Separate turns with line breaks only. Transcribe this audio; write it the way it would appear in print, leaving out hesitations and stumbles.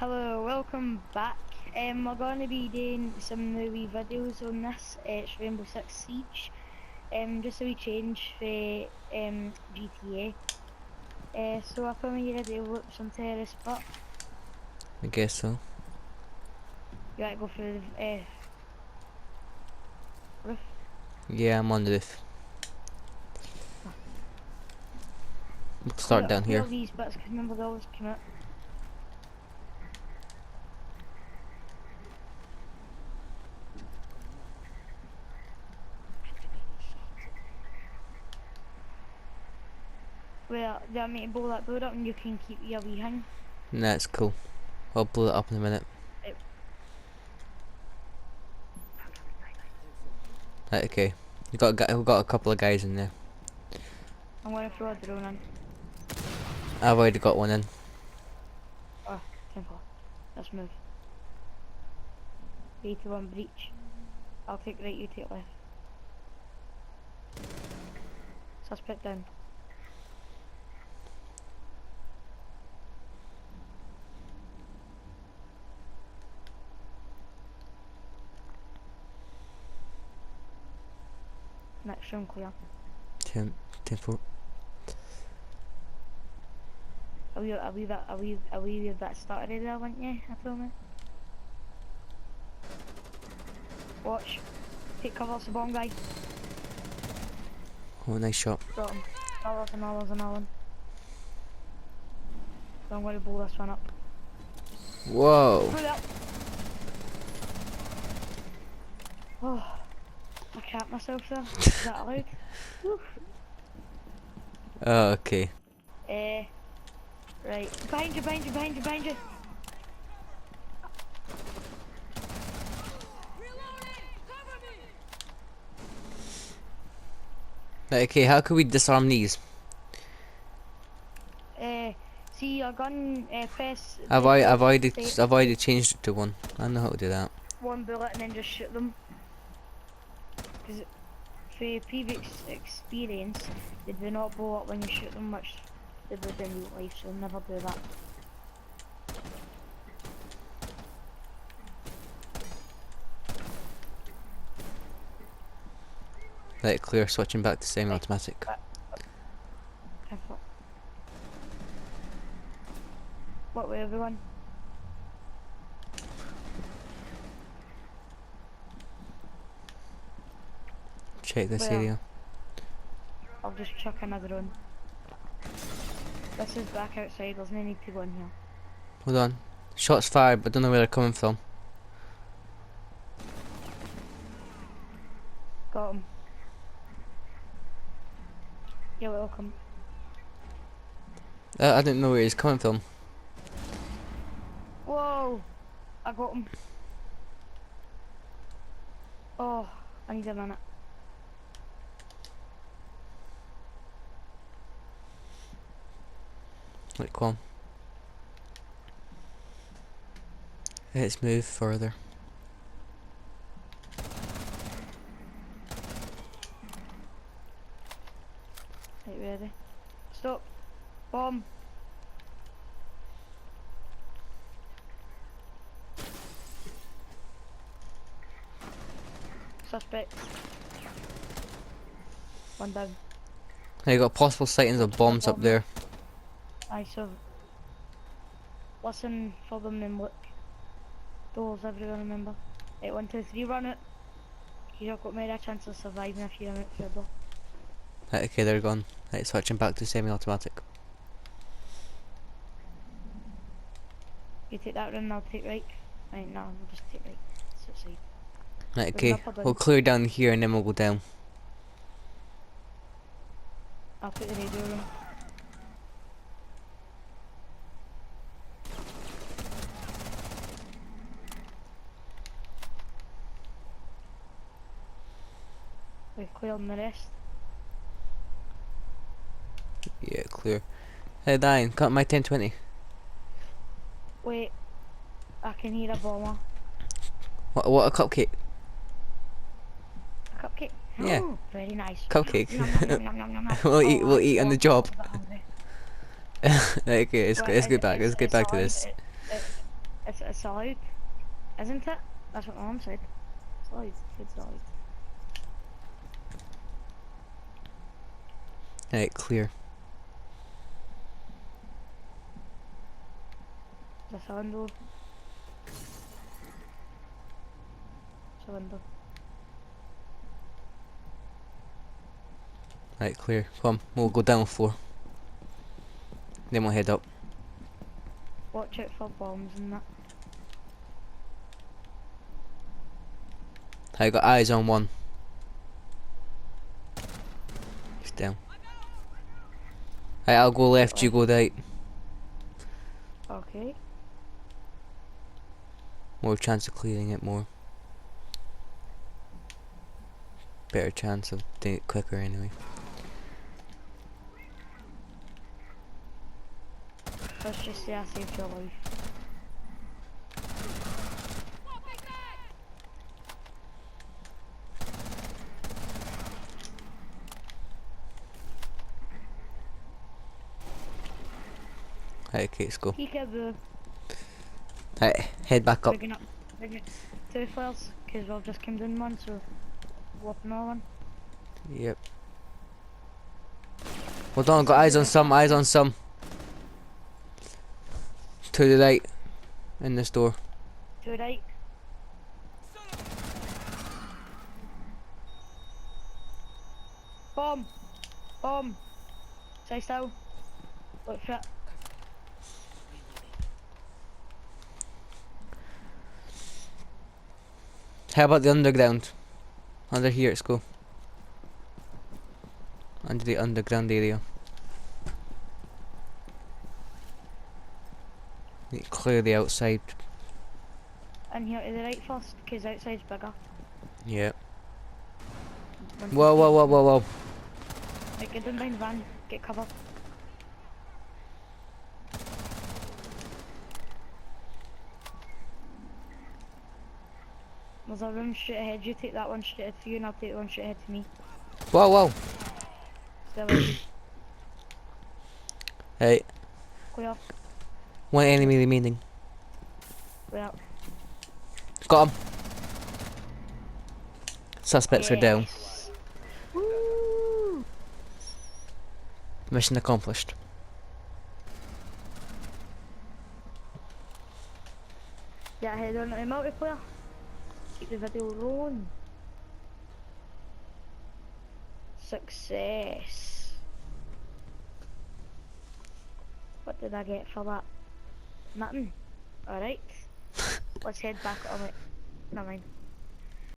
Hello, welcome back. We're going to be doing some new videos on this. It's Rainbow Six Siege. Just a wee change for GTA. So I thought you're ready to look some terrorist spot.
I guess so.
You want to go through the roof?
Yeah, I'm on the roof.
Oh.
We'll start down
Clear
here.
these bits, because remember they always come out. Well, do you want me to blow that door up and you can keep your wee hang?
That's cool. I'll blow it up in a minute.
It,
Right, okay. We've got a couple of guys in there.
I'm going to throw a drone in.
I've already got one in.
Oh, temple. Let's move. 81 breach. I'll take right, you take left. Suspect down. Next room clear.
10, 4.
Are we with that started there, weren't you? I told me. Watch. Take cover, it's a bomb guy.
Oh, nice shot.
Got him. Another one. So I'm going to blow this one up.
Whoa.
Pull it up. Oh, I capped myself there. Is that allowed? Whew.
Oh, okay.
Right. Behind you.
Right, okay, how can we disarm these?
See your gun, press
I've
the
already,
top
I've already,
step,
I've already changed it to one. I know how to do that.
one bullet and then just shoot them. Because for previous experience, they do not blow up when you shoot them, which they would in real life, so never do that.
Right, clear. Switching back to semi-automatic.
Careful. What way, everyone?
Check this
Where?
area.
I'll just chuck another one. This is back outside, there's no need to go in here.
Hold on. Shots fired, but don't know where they're coming from.
Got him. You're welcome.
I didn't know where he's coming from.
Whoa! I got him. Oh, I need a minute.
Like, come on. Let's move further.
Right, ready? Stop. Bomb. Suspect. One down.
Now you got possible sightings of bombs up there.
Aye, so listen for them and look. Doors everyone, remember. 8, 1, 2, 3, run it. You've got more chance of surviving if you're out through the door.
Right, okay, they're gone. Right, switching back to semi-automatic.
You take that room, I'll take right. Right, no, we'll just take right. It's outside.
Right,
There's an
okay,
upper down.
we'll clear down here and then we'll go down.
I'll put the radio room. We've cleared the rest.
Yeah, clear. Hey, Diane, cut my 1020.
Wait, I can hear a bomber.
What a cupcake.
A cupcake?
Yeah.
Oh, very nice.
Cupcake.
Nom, nom, nom, nom, nom.
We'll eat on the job.
I'm a bit hungry.
Right, okay, let's
Well,
get back. Let's get back to
allowed,
this.
It's allowed, isn't it? That's what my mum said. It's allowed. It's allowed.
Right, clear.
It's a window. It's a window.
Right, clear. Come, we'll go down 4. Then we'll head up.
Watch out for bombs and that.
I got eyes on 1. He's down. Right, I'll go left, you go right.
Okay.
More chance of clearing it more. Better chance of doing it quicker anyway.
Let's just say I saved your life.
Right, okay, let's go.
Peekaboo.
Right, head back up.
Bringing up 2 flares, because we've just come down one, so we'll up another one.
Yep. Hold on, got eyes on some, eyes on some. To the right. In this door.
To the right. Bomb! Bomb! Stay still. Look for it.
How about the underground? Under here, let's go. Under the underground area. Need to clear the outside.
In here to the right first, because outside's bigger.
Yep. Whoa, whoa, whoa, whoa, whoa.
Right, get down behind the van, get cover. There's a room straight ahead, you take that one straight ahead for you and I'll take the one straight ahead for me.
Whoa, whoa.
Still in.
Hey,
Clear,
one enemy remaining.
clear.
Got him. Suspects are down.
Yes. Woo!
Mission accomplished.
Yeah, head on to the multiplayer. Keep the video rolling. Success. What did I get for that? Nothing. Alright. Let's head back on it. Never mind.